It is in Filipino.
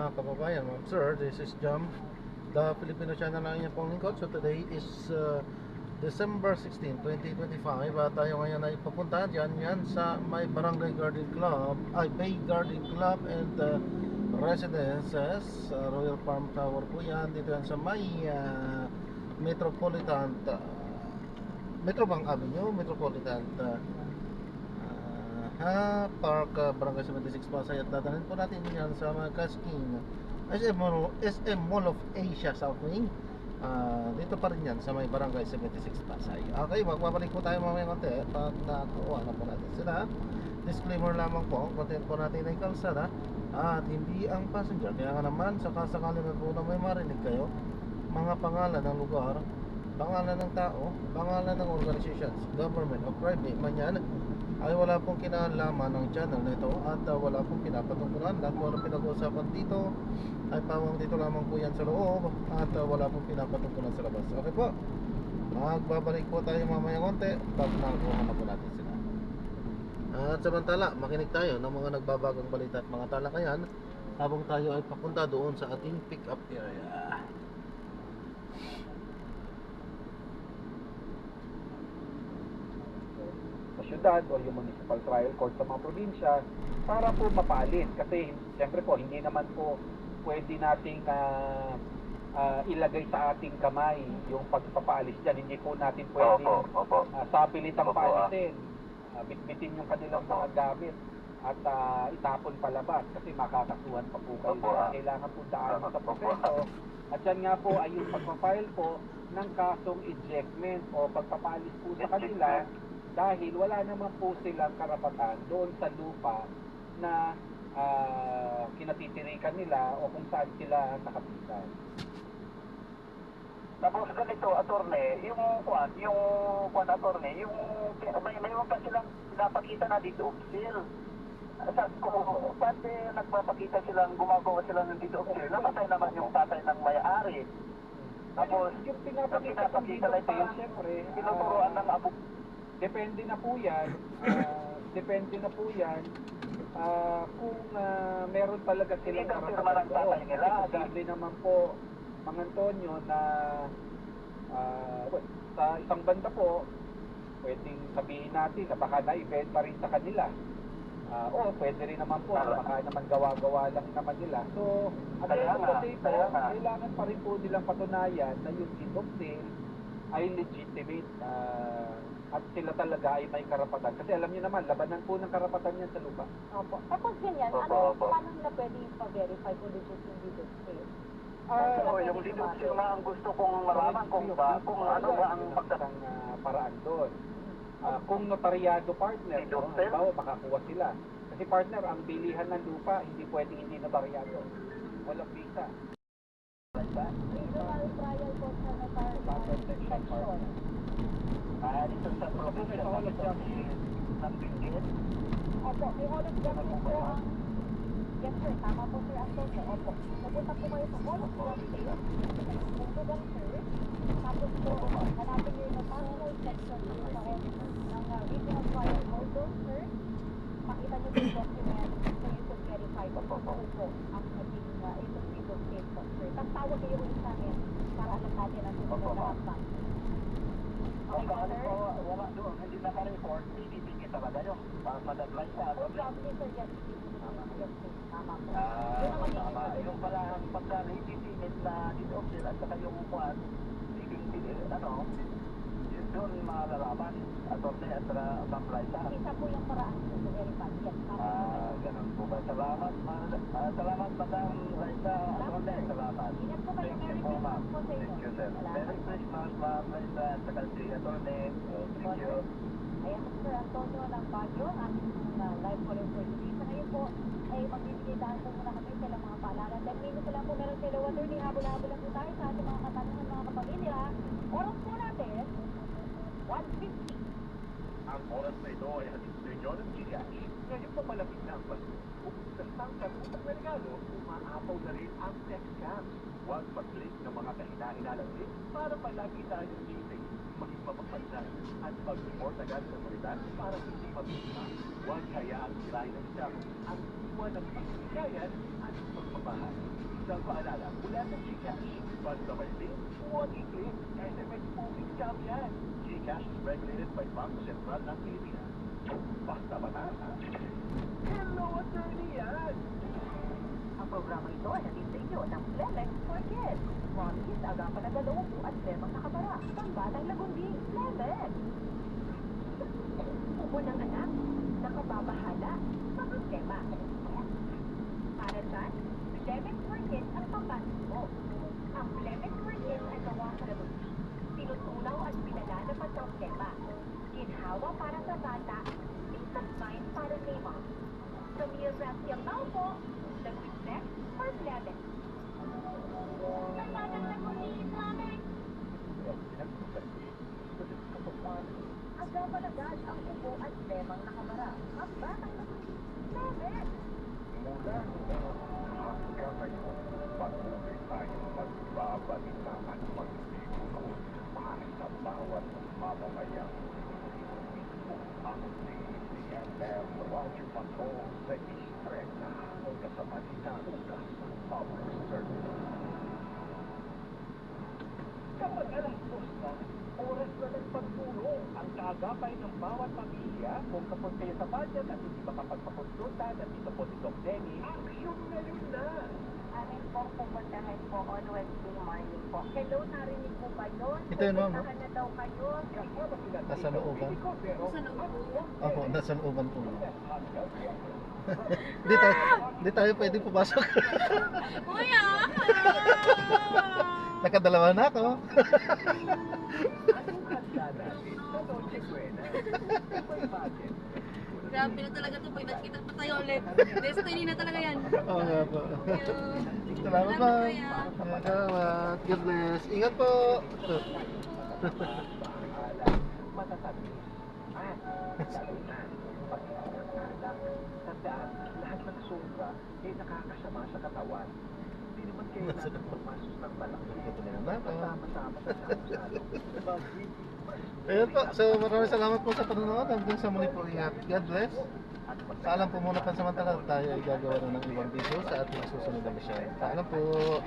mga kababayan, ma'am sir, this is Jam, the Filipino channel ng inyong pong lingkod. So today is December 16, 2025 at tayo ngayon ay papunta yan sa may Barangay Garden Club, Bay Garden Club and Residences, Royal Palm Tower po yan. Dito yan sa may Metropolitan Metrobank Avenue, Metropolitan Park, Barangay 76 Pasay. At dadalhin po natin yan sa mga Kasking SM Mall of Asia South Wing. Dito pa rin yan sa may Barangay 76 Pasay. Okay, magbabalik po tayo mamaya konti pag nakuha na po natin sila. Disclaimer lamang po, content po natin ay kalsada at hindi ang passenger. Kaya nga naman, sakasakali na po na may marinig kayo mga pangalan ng lugar, pangalan ng tao, pangalan ng organizations, government o private man yan, ay wala pong kinalaman ng channel nito at wala pong pinapatungkulan. Lahat po ng pinag-uusapan dito ay pawang dito lamang po yan sa loob at wala pong pinapatungkulan sa labas. Okay po, magbabalik po tayo mamaya konti pag nakuha na po natin sila. At samantala, makinig tayo ng mga nagbabagang balita at mga talakayan habang tayo ay papunta doon sa ating pick-up area. Syudad o yung municipal trial court sa mga probinsya para po mapaalis, kasi siyempre po hindi naman po pwede nating ilagay sa ating kamay yung pagpapaalis dyan. Hindi po natin pwede sapilitang paalisin, bitbitin yung kanilang mga gamit at itapon palabas kasi makakasuhan pa po kayo. Kailangan po daan sa proseso at yan nga po ay yung pagpapile po ng kasong ejectment o pagpapaalis po sa kanila dahil wala naman po silang karapatan doon sa lupa na kinatitirikan nila o kung saan sila nakapitan. Tapos ganito, attorney, yung attorney, yung may wag silang napakita na dito official. Sa pati nagpapakita silang gumagawa sila ng dito official, namatay naman yung tatay ng may-ari. Tapos yung pinapakita lang ito, siyempre, tinuturoan ng abo. Depende na po yan, kung meron talaga silang karapatan doon. Posible naman po, Mang Antonio, na sa isang banda po, pwedeng sabihin natin na baka na-ibenta rin sa kanila. O pwede rin naman po, na baka naman gawa-gawa lang naman nila. So, at the end of the day po, kailangan pa rin po nilang patunayan na yung deed of sale ay legitimate. At sila talaga ay may karapatan. Kasi alam niyo naman, labanan po ng karapatan yan sa lupa. Opo. Tapos ganyan, paano nila pwede pa-verify kung legit yung deed of sale? Yung deed of sale na ang gusto kong malaman kung ano ba ang pagkakang paraan doon. Kung notaryado partner, bawa makakuha sila. Kasi partner, ang bilihan ng lupa, hindi pwedeng hindi notaryado. Walang visa. Regional trial court sa notaryal section. Dito sa probinsya ng Benguet. Opo, may Hall of Justice po ang... Yes sir, tama po sir Antonio. Opo. Napunta po kayo sa Hall of Justice. Magtugang sir. Tapos po, hanapin nyo yung notarial section sa office ng Regional Trial Court doon sir. Makita nyo yung document so you could verify kung totoo po ang naging itong deed of sale po sir. Tapos tawag kayo rin sa amin para alam natin ang susunod na hakbang. Okay po, sir? Wala doon, hindi naka-report, bibigyan talaga yun. Madadlay siya. Probably, sir, yes. Yes, sir. Tama po. Tama. Yung pala ang pagka-legitimate na dito official at saka yung upuan, yun doon malalaman. Attorney at saka apply siya. Isa po yung paraan po sa verify. Yes, tama po. Ganun po ba? Salamat, Madam Raisa. Attorney, salamat. Ingat po kayo. Merry Christmas po sa inyo. Thank you, sir. Merry Christmas, Ma'am Raisa, at saka si Attorney. Thank you. Ayan po, Sir Antonio ng Baguio, ating live caller for today. Sa ngayon po, ay magbibigay dahil po muna kami sa mga paalala. 10 minutes lang po meron sila attorney. Habol-habol lang po tayo sa ating mga katanungan, mga kapamilya. Oras po natin, 1:50. Ang oras na ito ay hatid sa inyo ng GCash. Ngayon pa malapit na ang Pasko. Kung sa isang karutang na regalo, umaapaw na rin ang tech scams. Huwag mag-click ng mga kahina-hinalang link para palagi tayong safe. Maging mapagpalitan at mag-report agad sa otoridad para hindi mabiktima. Huwag hayaang sirain ng scam ang iwan ng pagbigayan at bahay. Isang paalala mula sa GCash. Basta may link, huwag i-click. SMS moving scam yan. GCash is regulated by Bangko Sentral ng Pilipinas. Basta batas. Hello, attorney yan! Ang programa ito ay natin sa inyo ng Flemex for Kids. Mommies, agapan na 20 at lemang nakabara. Pambatang lagundi, Flemex. Unang anak, nakababahala sa problema. Para dyan, Flemex for Kids ang pambatang mo. Ang Flemex for Kids ay gawa sa lagundi. Tinutunaw at pinalala pa sa problema. Ginhawa para sa bata, peace of mind para kay mom. Sa meal wrap yung po, nag-reflect or Flemex. Pambatang lagundi, Flemex. Agapan agad ang ubo at lemang nakabara. Ang batang lagundi, Flemex. Mula noon hanggang ngayon, patuloy tayong magbabalikan at magbibigay para sa bawat mamamayang Pilipino. Ang DZMM Radyo Patrol sa Estrella ang kasamalitan ng public service. Kapag alas 2 na, oras na ng pagtulong ang kaagapay ng bawat pamilya kung kapag kayo sa budget at hindi makapagpakonsulta at dito po si Doc Denny, aksyon ngayon na! Amin po pupuntahan po on Wednesday morning po. Hello, narinig po ba yun? Ito yun, ma'am, no? Pupuntahan na daw kayo. Kasama sila Nasa looban. Opo, nasa looban po. Di tayo pwede pumasok. Kuya! Nakadalawa na ako. Grabe na talaga to pag nakita pa tayo ulit. Destiny na talaga yan. Oo nga po. Thank you. Salamat po. Kuya. Salamat. God bless. Ingat po. Matatabi. At, lalo na, pag-iingat tandaan, lahat ng sobra ay nakakasama sa katawan. Hindi naman kailangan pumasok ng malaki. Kasama-sama sa salo-salo. Ayun po. So maraming salamat po sa panonood. Hanggang sa muli po. Ingat. God bless. Paalam po muna pansamantala. Tayo ay gagawa na ng ibang video sa ating susunod na mission. Paalam po.